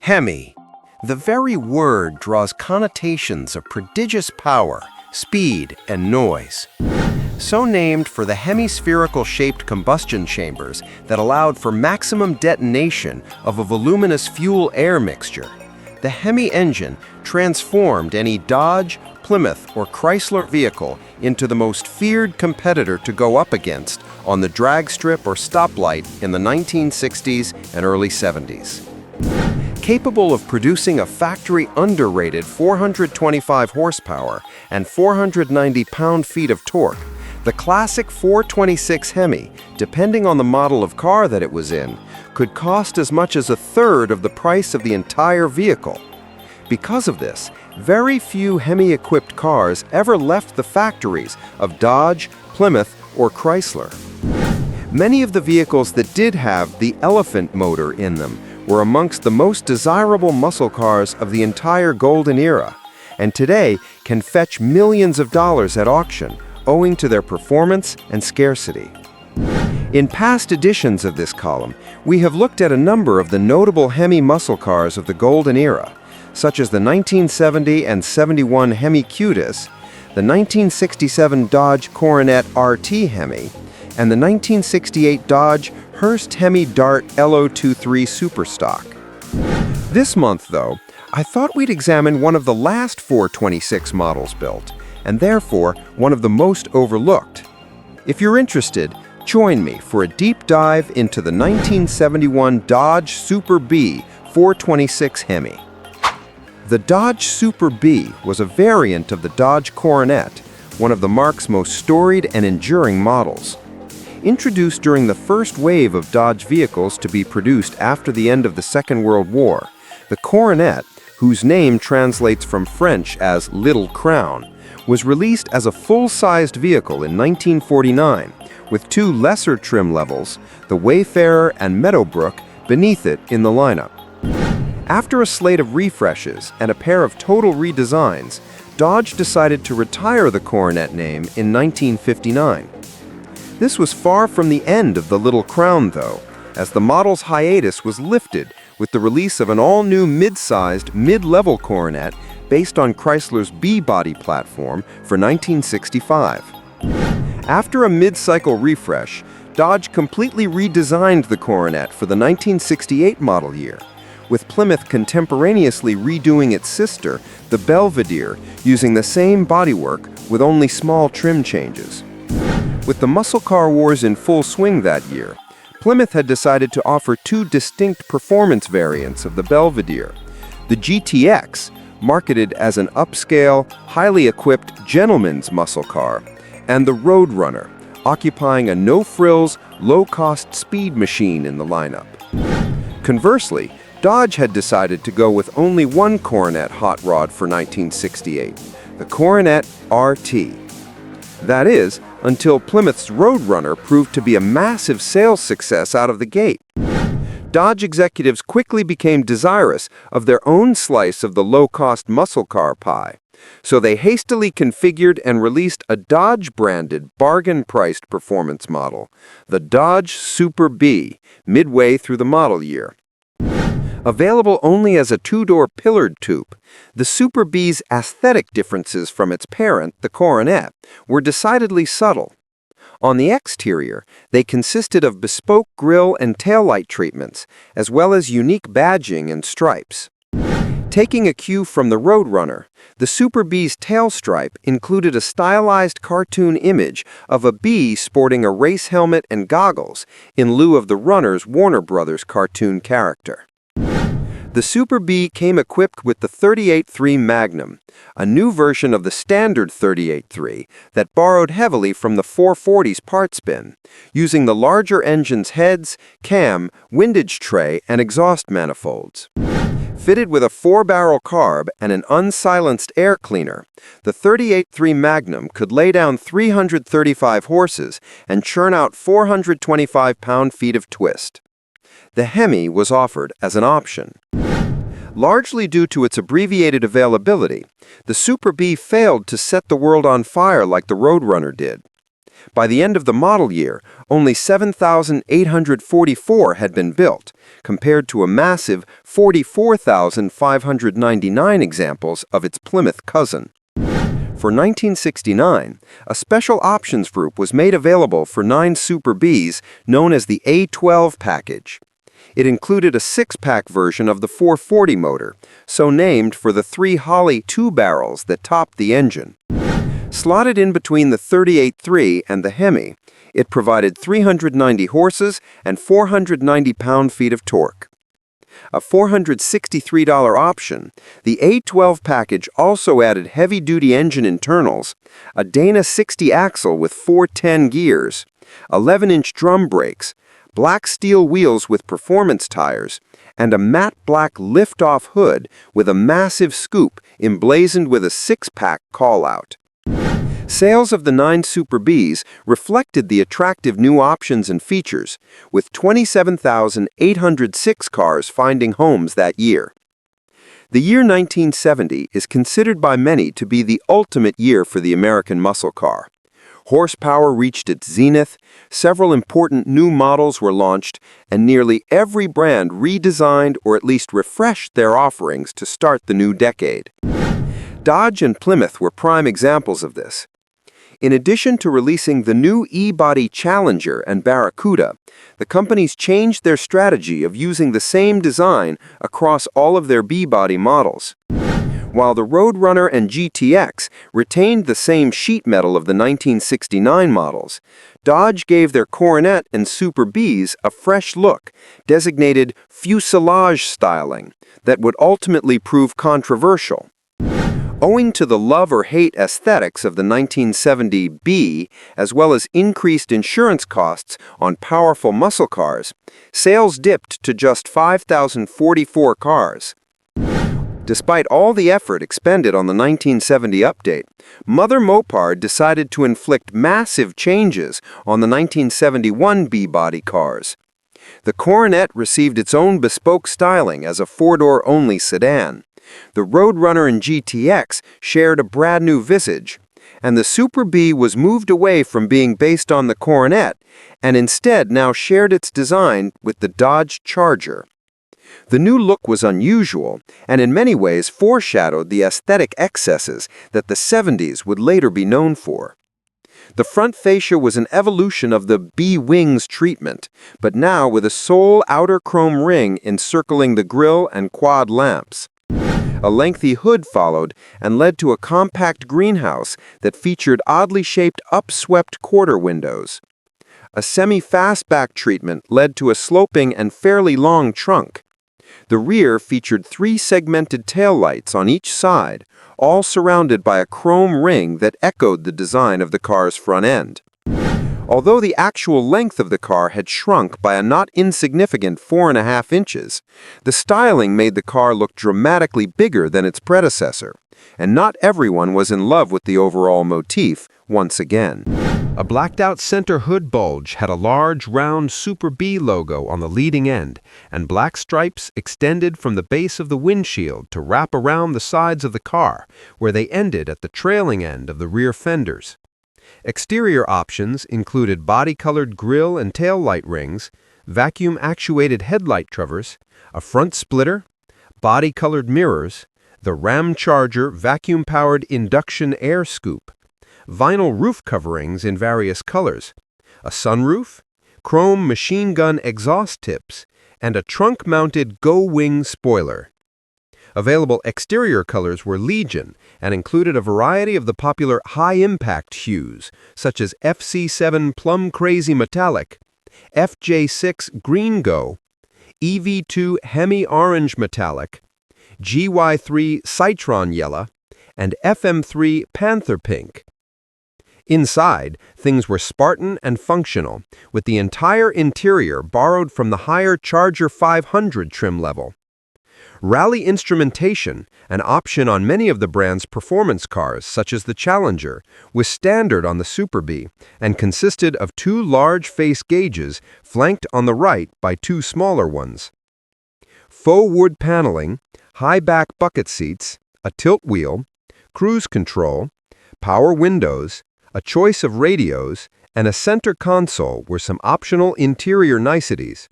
Hemi. The very word draws connotations of prodigious power, speed, and noise. So named for the hemispherical-shaped combustion chambers that allowed for maximum detonation of a voluminous fuel-air mixture, the Hemi engine transformed any Dodge, Plymouth, or Chrysler vehicle into the most feared competitor to go up against on the drag strip or stoplight in the 1960s and early 70s. Capable of producing a factory underrated 425 horsepower and 490 pound-feet of torque, the classic 426 Hemi, depending on the model of car that it was in, could cost as much as a third of the price of the entire vehicle. Because of this, very few Hemi-equipped cars ever left the factories of Dodge, Plymouth, or Chrysler. Many of the vehicles that did have the elephant motor in them were amongst the most desirable muscle cars of the entire golden era, and today can fetch millions of dollars at auction, owing to their performance and scarcity. In past editions of this column, we have looked at a number of the notable Hemi muscle cars of the golden era, such as the 1970 and 71 Hemi Cutis, the 1967 Dodge Coronet RT Hemi, and the 1968 Dodge Hurst Hemi Dart LO23 Superstock. This month, though, I thought we'd examine one of the last 426 models built, and therefore one of the most overlooked. If you're interested, join me for a deep dive into the 1971 Dodge Super Bee 426 Hemi. The Dodge Super Bee was a variant of the Dodge Coronet, one of the marque's most storied and enduring models. Introduced during the first wave of Dodge vehicles to be produced after the end of the Second World War, the Coronet, whose name translates from French as Little Crown, was released as a full-sized vehicle in 1949, with two lesser trim levels, the Wayfarer and Meadowbrook, beneath it in the lineup. After a slate of refreshes and a pair of total redesigns, Dodge decided to retire the Coronet name in 1959. This was far from the end of the Little Crown, though, as the model's hiatus was lifted with the release of an all-new mid-sized, mid-level Coronet based on Chrysler's B-body platform for 1965. After a mid-cycle refresh, Dodge completely redesigned the Coronet for the 1968 model year, with Plymouth contemporaneously redoing its sister, the Belvedere, using the same bodywork with only small trim changes. With the muscle car wars in full swing that year, Plymouth had decided to offer two distinct performance variants of the Belvedere: the GTX, marketed as an upscale, highly equipped gentleman's muscle car, and the Roadrunner, occupying a no-frills, low-cost speed machine in the lineup. Conversely, Dodge had decided to go with only one Coronet hot rod for 1968, the Coronet RT. That is, until Plymouth's Roadrunner proved to be a massive sales success out of the gate. Dodge executives quickly became desirous of their own slice of the low-cost muscle car pie, so they hastily configured and released a Dodge-branded, bargain-priced performance model, the Dodge Super Bee, midway through the model year. Available only as a two-door pillared coupe, the Super Bee's aesthetic differences from its parent, the Coronet, were decidedly subtle. On the exterior, they consisted of bespoke grille and taillight treatments, as well as unique badging and stripes. Taking a cue from the Roadrunner, the Super Bee's tail stripe included a stylized cartoon image of a bee sporting a race helmet and goggles, in lieu of the runner's Warner Brothers cartoon character. The Super Bee came equipped with the 38.3 Magnum, a new version of the standard 38.3 that borrowed heavily from the 440's parts bin, using the larger engine's heads, cam, windage tray, and exhaust manifolds. Fitted with a 4-barrel carb and an unsilenced air cleaner, the 38.3 Magnum could lay down 335 horses and churn out 425 pound-feet of twist. The Hemi was offered as an option. Largely due to its abbreviated availability, the Super Bee failed to set the world on fire like the Roadrunner did. By the end of the model year, only 7,844 had been built, compared to a massive 44,599 examples of its Plymouth cousin. For 1969, a special options group was made available for 9 Super Bees known as the A12 package. It included a 6-pack version of the 440 motor, so named for the 3 Holley 2 barrels that topped the engine. Slotted in between the 38.3 and the Hemi, it provided 390 horses and 490 pound-feet of torque. A $463 option, the A12 package also added heavy-duty engine internals, a Dana 60 axle with 410 gears, 11-inch drum brakes, black steel wheels with performance tires, and a matte black lift-off hood with a massive scoop emblazoned with a 6-pack call-out. Sales of the 9 Super Bees reflected the attractive new options and features, with 27,806 cars finding homes that year. The year 1970 is considered by many to be the ultimate year for the American muscle car. Horsepower reached its zenith, several important new models were launched, and nearly every brand redesigned or at least refreshed their offerings to start the new decade. Dodge and Plymouth were prime examples of this. In addition to releasing the new E-Body Challenger and Barracuda, the companies changed their strategy of using the same design across all of their B-Body models. While the Roadrunner and GTX retained the same sheet metal of the 1969 models, Dodge gave their Coronet and Super Bees a fresh look, designated fuselage styling, that would ultimately prove controversial. Owing to the love or hate aesthetics of the 1970 B, as well as increased insurance costs on powerful muscle cars, sales dipped to just 5,044 cars. Despite all the effort expended on the 1970 update, Mother Mopar decided to inflict massive changes on the 1971 B-body cars. The Coronet received its own bespoke styling as a 4-door only sedan. The Roadrunner and GTX shared a brand new visage, and the Super Bee was moved away from being based on the Coronet and instead now shared its design with the Dodge Charger. The new look was unusual and in many ways foreshadowed the aesthetic excesses that the 70s would later be known for. The front fascia was an evolution of the B-Wings treatment, but now with a sole outer chrome ring encircling the grille and quad lamps. A lengthy hood followed and led to a compact greenhouse that featured oddly shaped upswept quarter windows. A semi-fastback treatment led to a sloping and fairly long trunk. The rear featured 3 segmented taillights on each side, all surrounded by a chrome ring that echoed the design of the car's front end. Although the actual length of the car had shrunk by a not insignificant 4.5 inches, the styling made the car look dramatically bigger than its predecessor, and not everyone was in love with the overall motif once again. A blacked-out center hood bulge had a large, round Super Bee logo on the leading end, and black stripes extended from the base of the windshield to wrap around the sides of the car, where they ended at the trailing end of the rear fenders. Exterior options included body-colored grille and tail light rings, vacuum-actuated headlight traverse, a front splitter, body-colored mirrors, the Ram Charger vacuum-powered induction air scoop, vinyl roof coverings in various colors, a sunroof, chrome machine gun exhaust tips, and a trunk-mounted Go-Wing spoiler. Available exterior colors were legion and included a variety of the popular high-impact hues, such as FC7 Plum Crazy Metallic, FJ6 Green Go, EV2 Hemi Orange Metallic, GY3 Citron Yellow, and FM3 Panther Pink. Inside, things were Spartan and functional, with the entire interior borrowed from the higher Charger 500 trim level. Rally instrumentation, an option on many of the brand's performance cars, such as the Challenger, was standard on the Super Bee and consisted of 2 large face gauges flanked on the right by 2 smaller ones. Faux wood paneling, high-back bucket seats, a tilt wheel, cruise control, power windows, a choice of radios, and a center console were some optional interior niceties.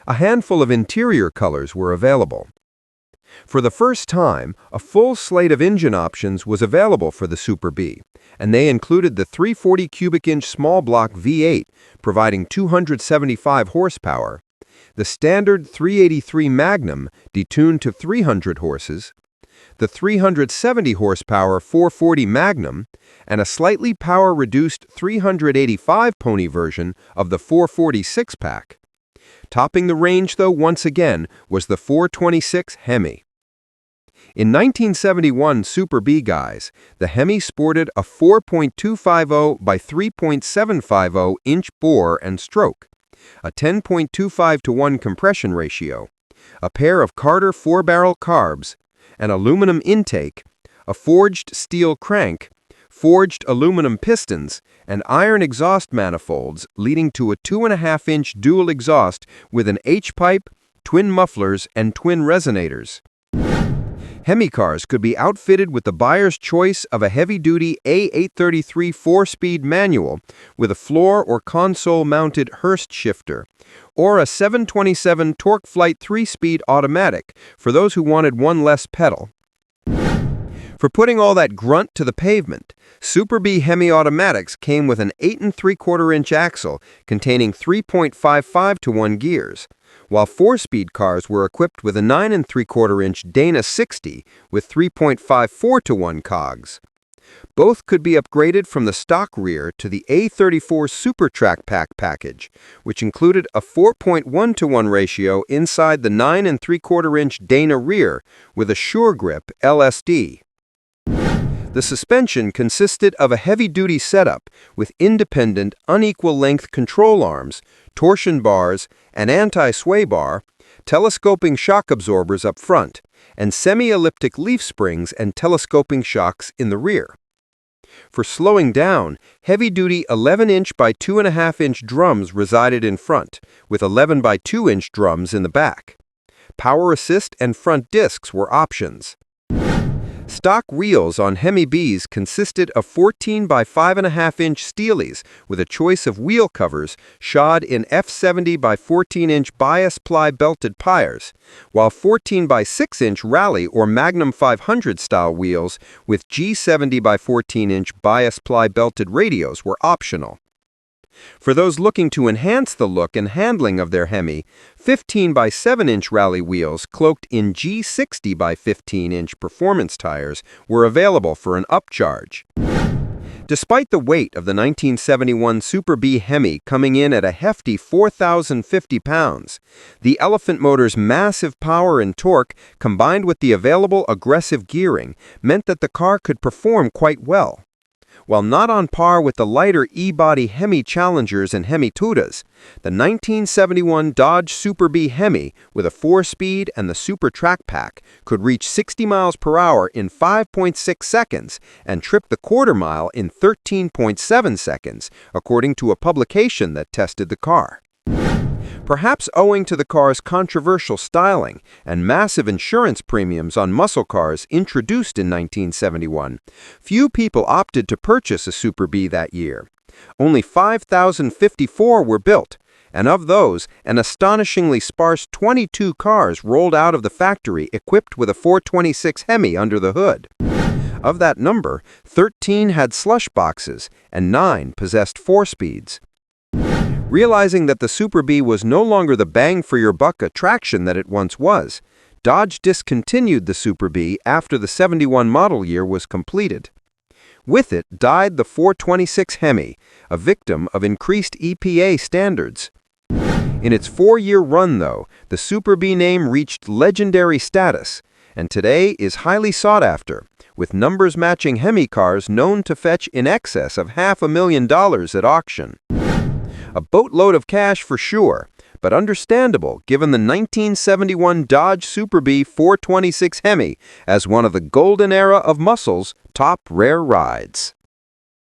A handful of interior colors were available. For the first time, a full slate of engine options was available for the Super Bee, and they included the 340 cubic inch small block V8, providing 275 horsepower, the standard 383 Magnum, detuned to 300 horses, the 370 horsepower 440 Magnum, and a slightly power-reduced 385 pony version of the 440 six-pack. Topping the range, though, once again, was the 426 Hemi. In 1971 Super Bee guys, the Hemi sported a 4.250 by 3.750-inch bore and stroke, a 10.25 to 1 compression ratio, a pair of Carter 4-barrel carbs, an aluminum intake, a forged steel crank, forged aluminum pistons, and iron exhaust manifolds, leading to a 2.5-inch dual exhaust with an H-pipe, twin mufflers, and twin resonators. Hemi cars could be outfitted with the buyer's choice of a heavy-duty A833 4-speed manual with a floor or console-mounted Hurst shifter, or a 727 Torque Flight 3-speed automatic for those who wanted one less pedal. For putting all that grunt to the pavement, Super Bee Hemi automatics came with an 8 3/4-inch axle containing 3.55 to 1 gears, while 4-speed cars were equipped with a 9 3/4-inch Dana 60 with 3.54 to 1 cogs. Both could be upgraded from the stock rear to the A34 Super Track Pack package, which included a 4.1 to 1 ratio inside the 9 3/4-inch Dana rear with a Sure Grip LSD. The suspension consisted of a heavy-duty setup with independent, unequal-length control arms, torsion bars, an anti-sway bar, telescoping shock absorbers up front, and semi-elliptic leaf springs and telescoping shocks in the rear. For slowing down, heavy-duty 11-inch by 2.5-inch drums resided in front, with 11 by 2-inch drums in the back. Power assist and front discs were options. Stock wheels on Hemi Bees consisted of 14 by 5.5-inch steelies with a choice of wheel covers shod in F70 by 14-inch bias ply belted pyres, while 14 by 6-inch Rally or Magnum 500 style wheels with G70 by 14-inch bias ply belted radios were optional. For those looking to enhance the look and handling of their Hemi, 15 by 7-inch Rally wheels cloaked in G60 by 15-inch performance tires were available for an upcharge. Despite the weight of the 1971 Super Bee Hemi coming in at a hefty 4,050 pounds, the Elephant motor's massive power and torque combined with the available aggressive gearing meant that the car could perform quite well. While not on par with the lighter E-body Hemi Challengers and Hemi Tudas, the 1971 Dodge Super Bee Hemi with a 4-speed and the Super Track Pack could reach 60 miles per hour in 5.6 seconds and trip the quarter mile in 13.7 seconds, according to a publication that tested the car. Perhaps owing to the car's controversial styling and massive insurance premiums on muscle cars introduced in 1971, few people opted to purchase a Super Bee that year. Only 5,054 were built, and of those, an astonishingly sparse 22 cars rolled out of the factory equipped with a 426 Hemi under the hood. Of that number, 13 had slush boxes and 9 possessed 4-speeds. Realizing that the Super Bee was no longer the bang-for-your-buck attraction that it once was, Dodge discontinued the Super Bee after the '71 model year was completed. With it died the 426 Hemi, a victim of increased EPA standards. In its 4-year run, though, the Super Bee name reached legendary status, and today is highly sought after, with numbers-matching Hemi cars known to fetch in excess of $500,000 at auction. A boatload of cash for sure, but understandable given the 1971 Dodge Super Bee 426 Hemi as one of the golden era of muscle's top rare rides.